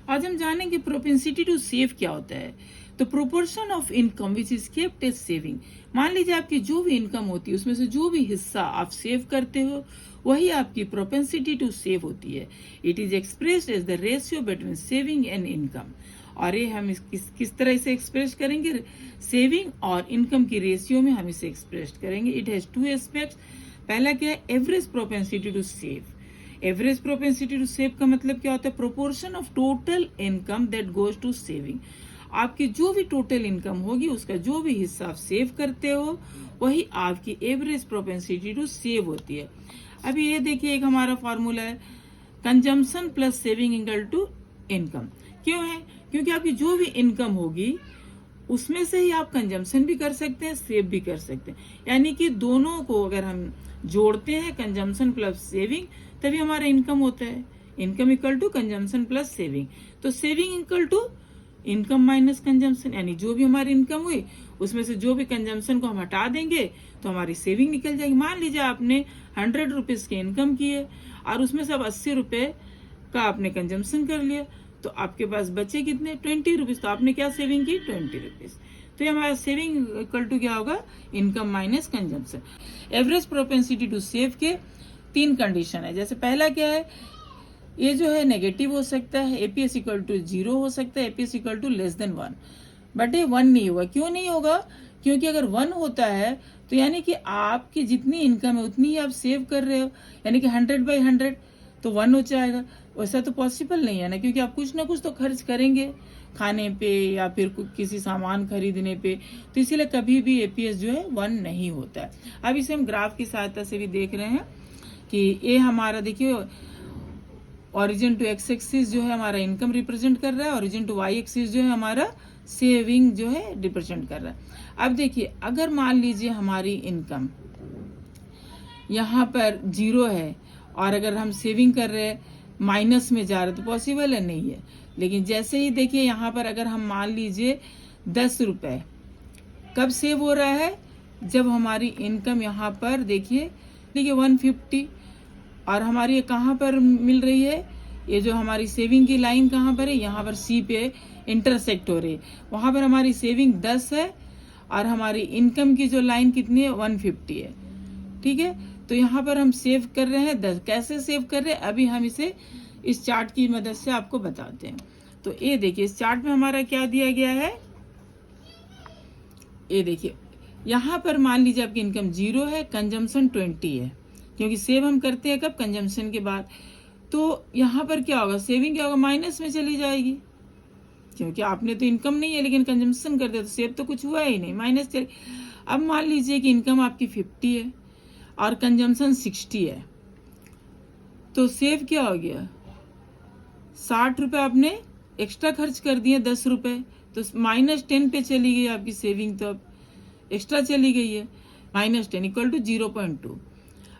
आज हम जानेंगे प्रोपेंसिटी टू सेव क्या होता है। तो proportion of income which is kept as saving. मान लीजिए आपकी जो भी इनकम होती है उसमें से जो भी हिस्सा आप सेव करते हो वही आपकी प्रोपेंसिटी टू सेव होती है। It is expressed as the ratio between saving and income. और ये हम किस तरह से एक्सप्रेस करेंगे, सेविंग और इनकम की रेशियो में हम इसे एक्सप्रेस करेंगे। It has two aspects. पहला क्या है, average propensity to save. Average propensity to save का मतलब क्या होता है, proportion of total income that goes to saving. आपकी जो भी टोटल इनकम होगी उसका जो भी हिस्सा आप सेव करते हो वही आपकी एवरेज प्रोपेंसिटी टू सेव होती है। अभी ये देखिए, एक हमारा फॉर्मूला है, consumption plus saving equal to income. क्यों है, क्योंकि आपकी जो भी इनकम होगी उसमें से ही आप कंजम्पशन भी कर सकते हैं, सेव भी कर सकते हैं। यानी कि दोनों को अगर हम जोड़ते हैं, कंजम्पशन प्लस सेविंग, तभी हमारा इनकम होता है। Income equal to consumption plus saving. तो saving equal to income minus consumption, यानी जो भी हमारी इनकम हुई उसमें से जो भी कंजम्पशन को हम हटा देंगे तो हमारी सेविंग निकल जाएगी। मान लीजिए आपने 100 रुपीज की इनकम की है और उसमें से अब 80 रुपए का आपने कंजम्पशन कर लिया, तो आपके पास बचे कितने, 20 रुपीज। तो आपने क्या सेविंग की, 20 रुपीज। तो ये हमारा सेविंग इक्वल टू क्या होगा, income minus consumption. Average propensity to save के 3 कंडीशन है। जैसे पहला क्या है, ये जो है नेगेटिव हो सकता है, एपीएस इक्वल टू 0 हो सकता है, APS equal to less than 1। But ये 1 नहीं होगा। क्यों नहीं होगा, क्योंकि अगर 1 होता है तो यानी कि आपकी जितनी इनकम है उतनी ही आप सेव कर रहे हो, यानी कि 100/100 तो 1 हो जाएगा। वैसा तो पॉसिबल नहीं है ना, क्योंकि आप कुछ ना कुछ तो खर्च करेंगे खाने पे या फिर किसी सामान खरीदने पे, तो इसीलिए कभी भी एपीएस जो है 1 नहीं होता है। अब इसे हम ग्राफ की सहायता से भी देख रहे हैं कि ये हमारा देखिए, ओरिजिन टू एक्स एक्सिस जो है हमारा इनकम रिप्रेजेंट कर रहा है, ओरिजिन टू वाई एक्सिस जो है हमारा सेविंग जो है रिप्रेजेंट कर रहा है। अब देखिए, अगर मान लीजिए हमारी इनकम यहाँ पर 0 है और अगर हम सेविंग कर रहे हैं माइनस में जा रहे तो पॉसिबल है, नहीं है। लेकिन जैसे ही देखिए यहाँ पर अगर हम मान लीजिए 10 रुपए कब सेव हो रहा है, जब हमारी इनकम यहाँ पर देखिए 150 और हमारी ये कहाँ पर मिल रही है, ये जो हमारी सेविंग की लाइन कहाँ पर है, यहाँ पर सी पे इंटरसेक्ट हो रही है। वहां पर हमारी सेविंग 10 है और हमारी इनकम की जो लाइन कितनी है, 150 है। ठीक है, तो यहाँ पर हम सेव कर रहे हैं 10। कैसे सेव कर रहे हैं, अभी हम इसे इस चार्ट की मदद से आपको बताते हैं। तो ये देखिए, इस चार्ट में हमारा क्या दिया गया है, ये देखिए यहाँ पर मान लीजिए आपकी इनकम 0 है, कंजम्पशन 20 है, क्योंकि सेव हम करते हैं कब, कंजम्पशन के बाद। तो यहाँ पर क्या होगा, सेविंग क्या होगा, माइनस में चली जाएगी, क्योंकि आपने तो इनकम नहीं है लेकिन कंजम्पशन कर दिया, तो सेव तो कुछ हुआ ही नहीं, माइनस चली। अब मान लीजिए कि इनकम आपकी 50 है और कंजम्पशन 60 है, तो सेव क्या हो गया, 60 रुपए आपने एक्स्ट्रा खर्च कर दिए, 10 रुपए, तो -10 पे चली गई आपकी सेविंग, तो अब एक्स्ट्रा चली गई है। -10 इक्वल टू 0.2।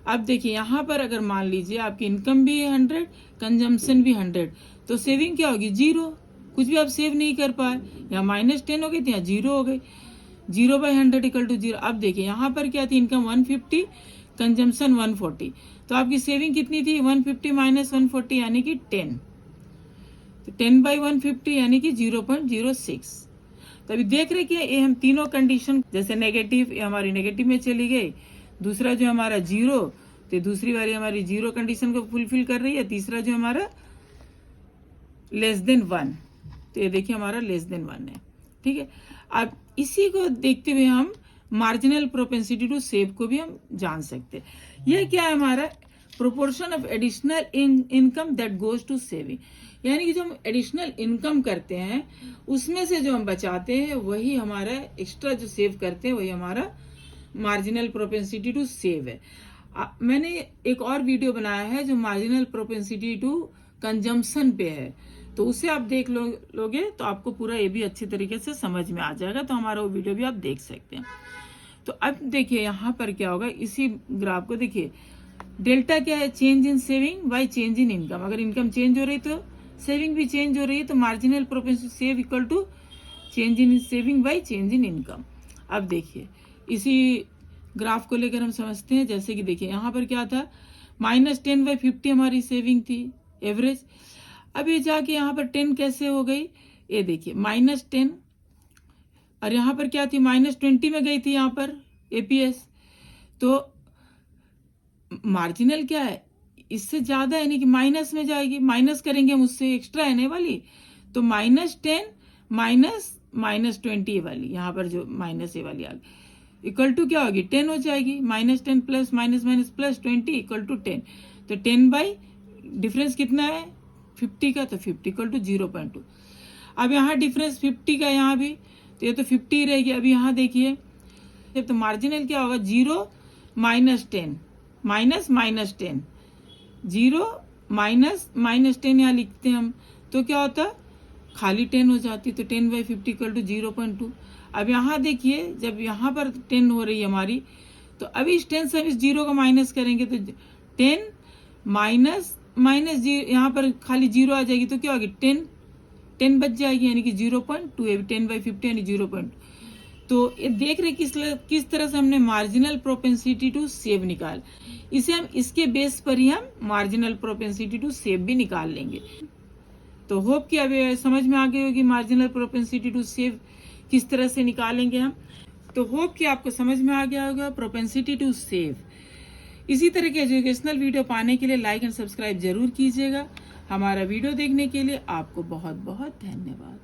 अब देखिए यहाँ पर अगर मान लीजिए आपकी इनकम भी 100, कंजम्पशन भी 100, तो सेविंग क्या होगी, 0। कुछ भी आप सेव नहीं कर पाए, यहाँ -10 हो गई थी, यहाँ 0 हो गई। 0/100 इक्वल टू 0। अब देखिए यहाँ पर क्या थी, इनकम 150, कंजम्पशन 140, तो आपकी सेविंग कितनी थी, 150 माइनस 140 यानी कि 10। तो 10/150 यानी कि 0.06। तो अभी देख रहे कि ये हम तीनों कंडीशन, जैसे नेगेटिव, ये हमारी नेगेटिव में चली गई, दूसरा जो हमारा 0, तो दूसरी वाली हमारी 0 कंडीशन को फुलफिल कर रही है, तीसरा जो हमारा लेस देन 1, तो ये देखिए हमारा लेस देन 1 है। ठीक है, अब इसी को देखते हुए हम मार्जिनल प्रोपेंसिटी टू सेव को भी हम जान सकते हैं। यह क्या है, हमारा proportion of additional income that goes to saving, यानी कि जो हम एडिशनल इनकम करते हैं उसमें से जो हम बचाते हैं वही हमारा एक्स्ट्रा जो सेव करते हैं वही हमारा मार्जिनल प्रोपेंसिटी टू सेव है। मैंने एक और वीडियो बनाया है जो मार्जिनल प्रोपेंसिटी टू कंजम्पशन पे है, तो उसे आप देख लोगे तो आपको पूरा ये भी अच्छी तरीके से समझ में आ जाएगा, तो हमारा वो वीडियो भी आप देख सकते हैं। तो अब देखिए यहाँ पर क्या होगा, इसी ग्राफ को देखिए, डेल्टा क्या है, change in saving by change in income. अगर इनकम चेंज हो रही तो सेविंग भी चेंज हो रही है, तो marginal propensity save equal to change in saving by change in income. अब देखिए इसी ग्राफ को लेकर हम समझते हैं, जैसे कि देखिए यहाँ पर क्या था, -10/50 हमारी सेविंग थी एवरेज। अब ये जाके यहाँ पर 10 कैसे हो गई, ये देखिए -10, और यहाँ पर क्या थी -20 में गई थी यहाँ पर एपीएस। तो मार्जिनल क्या है, इससे ज्यादा यानी कि माइनस में जाएगी, माइनस करेंगे हम उससे एक्स्ट्रा आने वाली, तो -10 -20 ये वाली यहाँ पर जो माइनस ये वाली आ गई इक्वल टू क्या होगी 10 हो जाएगी, -10 plus minus minus plus 20 equal to 10। तो 10 बाई डिफरेंस कितना है 50 का, तो 50 इक्वल टू 0.2। अब यहाँ डिफरेंस 50 का यहाँ भी, तो ये तो 50 ही रहेगी। अब यहाँ देखिए तो मार्जिनल क्या होगा 0 -10 -10 0 -10 यहाँ लिखते हैं हम, तो क्या होता खाली 10 हो जाती, तो 10/50 इक्वल टू 0.2। अब यहाँ देखिए जब यहाँ पर 10 हो रही है हमारी, तो अभी इस 10 से हम इस 0 का माइनस करेंगे, तो 10 माइनस माइनस यहाँ पर खाली 0 आ जाएगी, तो क्या होगी 10 बच जाएगी यानी कि 0.2, 10/50 यानी 0.2। तो ये देख रहे किस तरह से हमने मार्जिनल प्रोपेंसिटी टू सेव निकाल, इसे हम इसके बेस पर ही हम मार्जिनल प्रोपेंसिटी टू सेव भी निकाल लेंगे। तो होप कि अब समझ में आ गई होगी मार्जिनल प्रोपेंसिटी टू सेव किस तरह से निकालेंगे हम। तो होप कि आपको समझ में आ गया होगा प्रोपेंसिटी टू सेव। इसी तरह के एजुकेशनल वीडियो पाने के लिए लाइक एंड सब्सक्राइब जरूर कीजिएगा। हमारा वीडियो देखने के लिए आपको बहुत बहुत धन्यवाद।